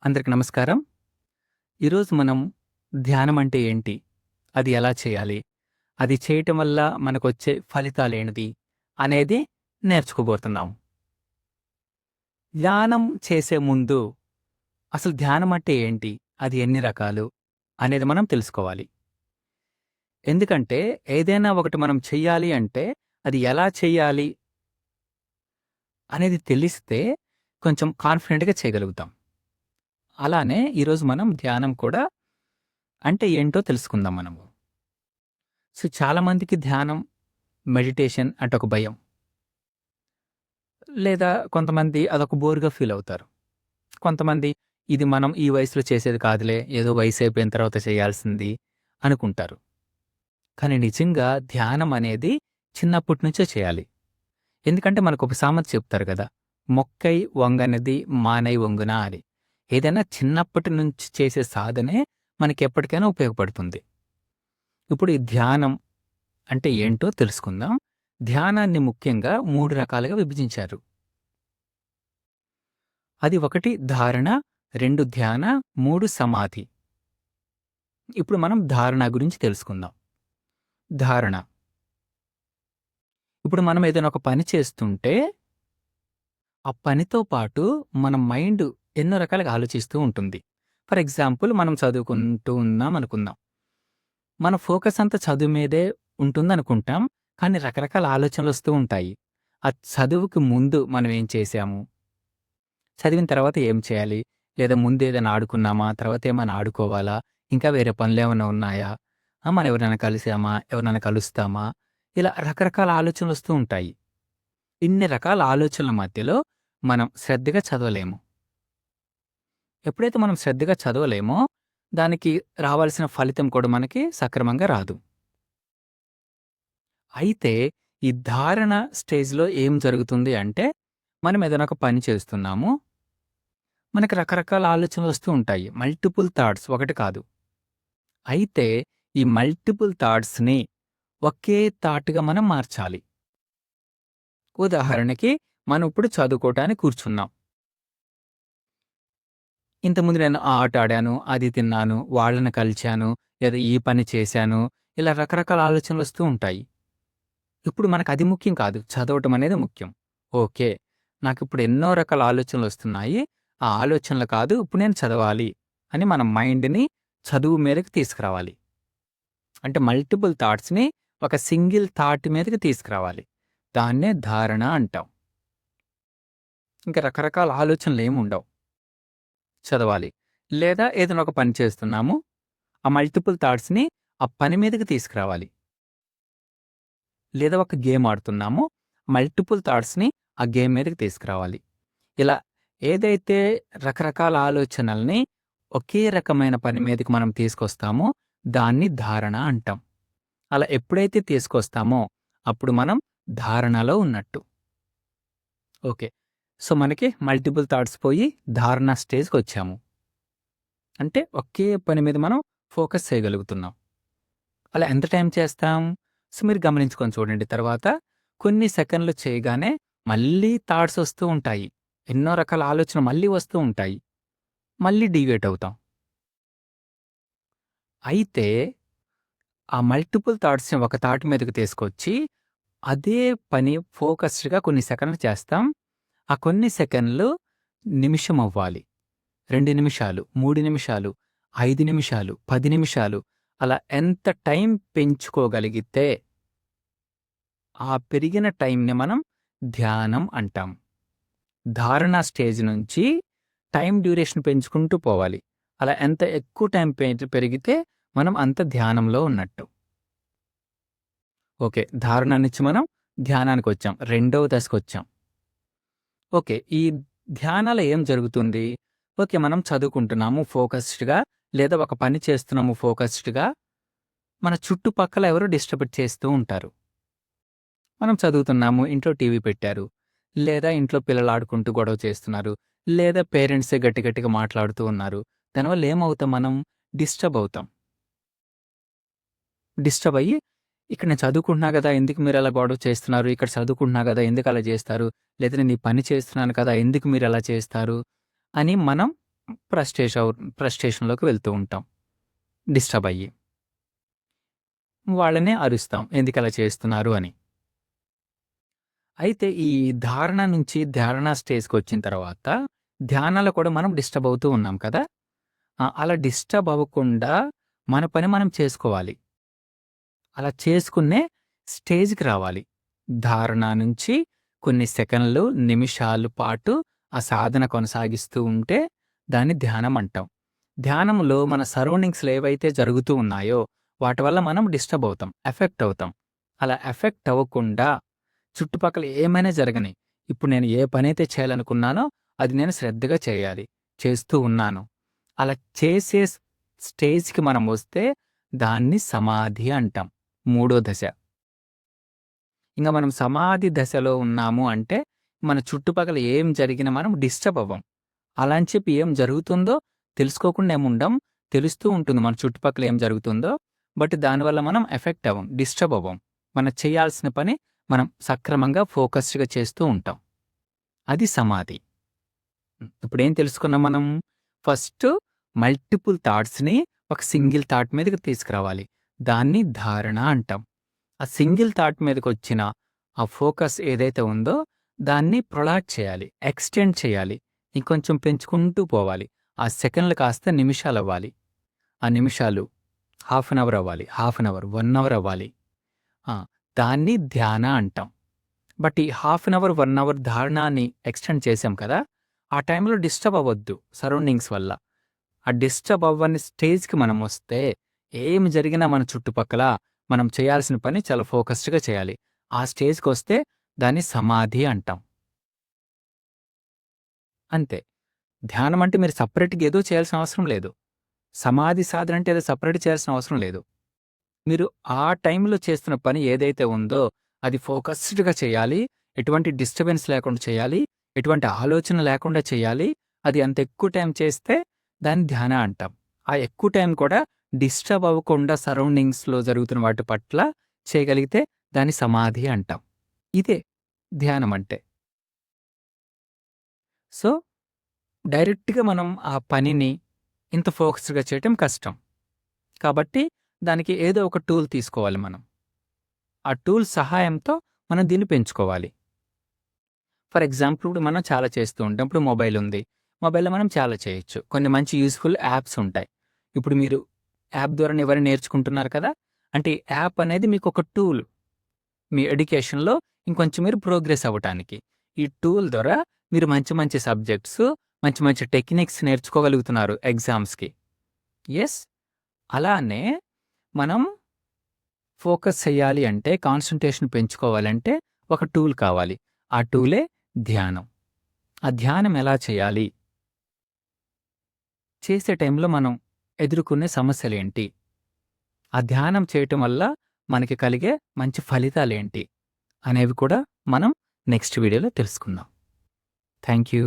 అందరికి నమస్కారం. ఈరోజు మనం ధ్యానం అంటే ఏంటి? అది ఎలా చేయాలి? అది చేయటం వల్ల మనకొచ్చే ఫలితాలేంటిది? అనేది నేర్చుకోబోతున్నాం. ధ్యానం చేసే ముందు అసలు ధ్యానం అంటే ఏంటి? అది ఎన్ని రకాలు? అనేది మనం తెలుసుకోవాలి. ఎందుకంటే ఏదైనా ఒకటి మనం చెయ్యాలి అంటే అది ఎలా చెయ్యాలి అనేది తెలిస్తే కొంచెం కాన్ఫిడెంట్‌గా చేయగలుగుతాం. అలానే ఈరోజు మనం ధ్యానం కూడా అంటే ఏంటో తెలుసుకుందాం మనము. సో, చాలామందికి ధ్యానం, మెడిటేషన్ అంటే ఒక భయం. లేదా కొంతమంది అదొక బోర్‌గా ఫీల్ అవుతారు. కొంతమంది ఇది మనం ఈ వయసులో చేసేది కాదులే, ఏదో వయసైపోయిన తర్వాత చేయాల్సింది అనుకుంటారు. కానీ నిజంగా ధ్యానం అనేది చిన్నప్పటి నుంచే చేయాలి. ఎందుకంటే మనకొక సామెత చెప్తారు గదా! "మొక్కై వంగనిది మానై వంగునా" అని. ఏదైనా చిన్నప్పటి నుంచి చేసే సాధనే మనకెప్పటికైనా ఉపయోగపడుతుంది. ఇప్పుడు ఈ ధ్యానం అంటే ఏంటో తెలుసుకుందాం. ధ్యానాన్ని ముఖ్యంగా 3 రకాలుగా విభజించారు. అది 1 ధారణ, 2 ధ్యాన, 3 సమాధి. ఇప్పుడు మనం ధారణ గురించి తెలుసుకుందాం. ధారణ. ఇప్పుడు మనం ఏదైనా ఒక పని చేస్తుంటే, ఆ పనితో పాటు మన మైండ్ ఎన్నో రకాలుగా ఆలోచిస్తూ ఉంటుంది. ఫర్ ఎగ్జాంపుల్ మనం చదువుకుంటూ ఉన్నాం అనుకుందాం. మన ఫోకస్ అంతా చదువు మీదే ఉంటుందనుకుంటాం. కానీ రకరకాల ఆలోచనలొస్తూ ఉంటాయి. ఆ చదువుకి ముందు మనం ఏం చేశాము? చదివిన తర్వాత ఏం చేయాలి? లేదా ముందేదైనా ఆడుకున్నామా? తర్వాత ఏమైనా ఆడుకోవాలా? ఇంకా వేరే పనులేమన్నా ఉన్నాయా? మనం ఎవరినైనా కలిసామా? ఎవరినైనా కలుస్తామా? ఇలా రకరకాల ఆలోచనలొస్తూ ఉంటాయి. ఇన్ని రకాల ఆలోచనల మధ్యలో మనం శ్రద్ధగా చదవలేము. ఎప్పుడైతే మనం శ్రద్ధగా చదవలేమో, దానికి రావాల్సిన ఫలితం కూడా మనకి సక్రమంగా రాదు. అయితే ఈ ధారణ స్టేజ్‌లో ఏం జరుగుతుంది అంటే, మనం ఏదైనా ఒక పని చేస్తున్నాము. మనకి రకరకాల ఆలోచనలొస్తూ ఉంటాయి. మల్టిపుల్ థాట్స్ ఒకటి కాదు. అయితే ఈ మల్టిపుల్ థాట్స్‌ని ఒకే థాట్‌గా మనం మార్చాలి. ఉదాహరణకి మనం ఇప్పుడు చదువుకోవటానికి కూర్చున్నాం. ఇంతకుముందు నేను ఆ ఆట ఆడాను, అది తిన్నాను, వాళ్ళని కలిచాను, లేదా ఈ పని చేశాను. ఇలా రకరకాల ఆలోచనలొస్తూ ఉంటాయి. ఇప్పుడు మనకది ముఖ్యం కాదు. చదవటం అనేది ముఖ్యం. ఓకే. నాకిప్పుడు ఎన్నో రకాల ఆలోచనలొస్తున్నాయి. ఆ ఆలోచనలు కాదు, ఇప్పుడు నేను చదవాలి అని మన మైండ్‌ని చదువు మీదకి తీసుకురావాలి. అంటే మల్టిపుల్ థాట్స్‌ని ఒక సింగిల్ థాట్ మీదకి తీసుకురావాలి. దాన్నే ధారణ అంటాం. ఇంకా రకరకాల ఆలోచనలేముండవు. చదవాలి. లేదా ఏదైనా ఒక పని చేస్తున్నాము. ఆ మల్టిపుల్ థాట్స్‌ని ఆ పని మీదకి తీసుకురావాలి. లేదా ఒక గేమ్ ఆడుతున్నాము. మల్టిపుల్ థాట్స్‌ని ఆ గేమ్ మీదకి తీసుకురావాలి. ఇలా ఏదైతే రకరకాల ఆలోచనల్ని ఒకే రకమైన పని మీదకి మనం తీసుకొస్తామో దాన్ని ధారణ అంటాం. అలా ఎప్పుడైతే తీసుకొస్తామో అప్పుడు మనం ధారణలో ఉన్నట్టు. ఓకే. సో, మనకి మల్టిపుల్ థాట్స్ పోయి ధారణ స్టేజ్‌కొచ్చాము. అంటే ఒకే పని మీద మనం ఫోకస్ చేయగలుగుతున్నాం. అలా ఎంత టైం చేస్తాం? సో, మీరు గమనించుకొని చూడండి తర్వాత కొన్ని సెకన్లు చేయగానే మళ్ళీ థాట్స్ వస్తూ ఉంటాయి. ఎన్నో రకాల ఆలోచనలు మళ్ళీ వస్తూ ఉంటాయి. మళ్ళీ డీవియేట్ అవుతాం. అయితే ఆ మల్టిపుల్ థాట్స్‌ని ఒక థాట్ మీదకి తీసుకొచ్చి అదే పని ఫోకస్డ్‌గా కొన్ని సెకన్లు చేస్తాం. ఆ కొన్ని సెకన్లు నిమిషం అవ్వాలి. 2 నిమిషాలు, 3 నిమిషాలు, 5 నిమిషాలు, 10 నిమిషాలు అలా ఎంత టైం పెంచుకోగలిగితే ఆ పెరిగిన టైంని మనం ధ్యానం అంటాం. ధారణ స్టేజ్ నుంచి టైం డ్యూరేషన్ పెంచుకుంటూ పోవాలి. అలా ఎంత ఎక్కువ టైం పెరిగితే మనం అంత ధ్యానంలో ఉన్నట్టు. ఓకే. ధారణ నుంచి మనం ధ్యానానికొచ్చాం. రెండవ దశకొచ్చాం. ఓకే. ఈ ధ్యానాలో ఏం జరుగుతుంది? ఓకే. మనం చదువుకుంటున్నాము ఫోకస్డ్‌గా లేదా ఒక పని చేస్తున్నాము ఫోకస్డ్‌గా. మన చుట్టుపక్కల ఎవరో డిస్టర్బ్ చేస్తూ ఉంటారు. మనం చదువుతున్నాము, ఇంట్లో టీవీ పెట్టారు. లేదా ఇంట్లో పిల్లలు ఆడుకుంటూ గొడవ చేస్తున్నారు. లేదా పేరెంట్సే గట్టి గట్టిగా మాట్లాడుతూ ఉన్నారు. దానివల్ల ఏమవుతాం మనం? డిస్టర్బ్ అవుతాం. డిస్టర్బ్ అయ్యి, ఇక్కడ నేను చదువుకుంటున్నా గదా! ఎందుకు మీరలా గొడవ చేస్తున్నారు? ఇక్కడ చదువుకుంటున్నా గదా! ఎందుకలా జేస్తారు? లేదా నేను ఈ పని చేస్తున్నాను కదా! ఎందుకు మీరలా చేస్తారు? అని మనం ఫ్రస్ట్రేషన్‌లోకి వెళ్తూ ఉంటాం. డిస్టర్బ్ అయ్యి. వాళ్ళనే అరుస్తాం ఎందుకలా చేస్తున్నారు అని. అయితే ఈ ధారణ నుంచి ధారణ స్టేజ్‌కొచ్చిన తర్వాత ధ్యానాల్లో కూడా మనం డిస్టర్బ్ అవుతూ ఉన్నాం కదా! అలా డిస్టర్బ్ అవ్వకుండా మన పని మనం చేసుకోవాలి. అలా చేసుకునే స్టేజ్‌కి రావాలి. ధారణ నుంచి కొన్ని సెకన్లు, నిమిషాలు పాటు ఆ సాధన కొనసాగిస్తూ ఉంటే దాన్ని ధ్యానం అంటాం. ధ్యానంలో మన సరౌండింగ్స్‌లో ఏవైతే జరుగుతూ ఉన్నాయో వాటి వల్ల మనం డిస్టర్బ్ అవుతాం. ఎఫెక్ట్ అవుతాం. అలా ఎఫెక్ట్ అవ్వకుండా చుట్టుపక్కల ఏమైనా జరగని. ఇప్పుడు నేను ఏ పనైతే చేయాలనుకున్నానో అది నేను శ్రద్ధగా చేయాలి. చేస్తూ ఉన్నాను. అలా చేసే స్టేజ్‌కి మనం వస్తే దాన్ని సమాధి అంటాం. మూడో దశ. ఇంక మనం సమాధి దశలో ఉన్నాము అంటే మన చుట్టుపక్కల ఏం జరిగినా మనం డిస్టర్బ్ అవ్వం. అలా అని చెప్పి ఏం జరుగుతుందో తెలుసుకోకుండా ఏముండం. తెలుస్తూ ఉంటుంది మన చుట్టుపక్కల ఏం జరుగుతుందో. బట్ దానివల్ల మనం ఎఫెక్ట్ అవ్వం. డిస్టర్బ్ అవ్వం. మనం చేయాల్సిన పని మనం సక్రమంగా ఫోకస్డ్‌గా చేస్తూ ఉంటాం. అది సమాధి. ఇప్పుడేం తెలుసుకున్నాం మనం? ఫస్ట్ మల్టిపుల్ థాట్స్‌ని ఒక సింగిల్ థాట్ మీదకి తీసుకురావాలి. దాన్ని ధారణ అంటాం. ఆ సింగిల్ థాట్ మీదకొచ్చిన ఆ ఫోకస్ ఏదైతే ఉందో దాన్ని ప్రొలాంగ్ చేయాలి. ఎక్స్‌టెండ్ చేయాలి. ఇంకొంచెం పెంచుకుంటూ పోవాలి. ఆ సెకన్లు కాస్త నిమిషాలవ్వాలి. ఆ నిమిషాలు హాఫ్ అన్ అవర్ అవ్వాలి. హాఫ్ అన్ అవర్, 1 అవర్ అవ్వాలి. ఆ! దాన్ని ధ్యాన అంటాం. బట్ ఈ హాఫ్ అన్ అవర్, 1 అవర్ ధారణాన్ని ఎక్స్‌టెండ్ చేశాం కదా! ఆ టైంలో డిస్టర్బ్ అవ్వద్దు సరౌండింగ్స్ వల్ల. ఆ డిస్టర్బ్ అవ్వని స్టేజ్‌కి మనం వస్తే ఏమి జరిగినా మన చుట్టుపక్కల మనం చేయాల్సిన పని చాలా ఫోకస్డ్‌గా చేయాలి. ఆ స్టేజ్‌కొస్తే దాన్ని సమాధి అంటాం. అంతే. ధ్యానం అంటే మీరు సెపరేట్‌గా ఏదో చేయాల్సిన అవసరం లేదు. సమాధి సాధన అంటే ఏదో సెపరేట్ చేయాల్సిన అవసరం లేదు. మీరు ఆ టైంలో చేస్తున్న పని ఏదైతే ఉందో అది ఫోకస్డ్‌గా చేయాలి. ఎటువంటి డిస్టర్బెన్స్ లేకుండా చేయాలి. ఎటువంటి ఆలోచన లేకుండా చేయాలి. అది అంత ఎక్కువ టైం చేస్తే దాన్ని ధ్యాన అంటాం. ఆ ఎక్కువ టైం కూడా డిస్టర్బ్ అవ్వకుండా సరౌండింగ్స్‌లో జరుగుతున్న వాటి పట్ల చేయగలిగితే దాన్ని సమాధి అంటాం. ఇదే ధ్యానం అంటే. సో, డైరెక్ట్‌గా మనం ఆ పనిని ఇంత ఫోకస్డ్‌గా చేయటం కష్టం. కాబట్టి దానికి ఏదో ఒక టూల్ తీసుకోవాలి మనం. ఆ టూల్ సహాయంతో మనం దీన్ని పెంచుకోవాలి. ఫర్ ఎగ్జాంపుల్ ఇప్పుడు మనం చాలా చేస్తూ ఉంటాం. ఇప్పుడు మొబైల్ ఉంది. మొబైల్‌లో మనం చాలా చేయొచ్చు. కొన్ని మంచి యూజ్‌ఫుల్ యాప్స్ ఉంటాయి. ఇప్పుడు మీరు యాప్ ద్వారా ఎవరైనా నేర్చుకుంటున్నారు కదా! అంటే ఈ యాప్ అనేది మీకొక టూల్. మీ ఎడ్యుకేషన్‌లో ఇంకొంచెం మీరు ప్రోగ్రెస్ అవ్వటానికి. ఈ టూల్ ద్వారా మీరు మంచి మంచి సబ్జెక్ట్స్, మంచి మంచి టెక్నిక్స్ నేర్చుకోగలుగుతున్నారు ఎగ్జామ్స్‌కి. యెస్. అలానే మనం ఫోకస్ చెయ్యాలి అంటే, కాన్సంట్రేషన్ పెంచుకోవాలంటే ఒక టూల్ కావాలి. ఆ టూలే ధ్యానం. ఆ ధ్యానం ఎలా చేయాలి? చేసే టైంలో మనం ఎదుర్కొనే సమస్యలేంటి? ఆ ధ్యానం చేయటం వల్ల మనకి కలిగే మంచి ఫలితాలేంటి? అనేవి కూడా మనం నెక్స్ట్ వీడియోలో తెలుసుకుందాం. Thank you.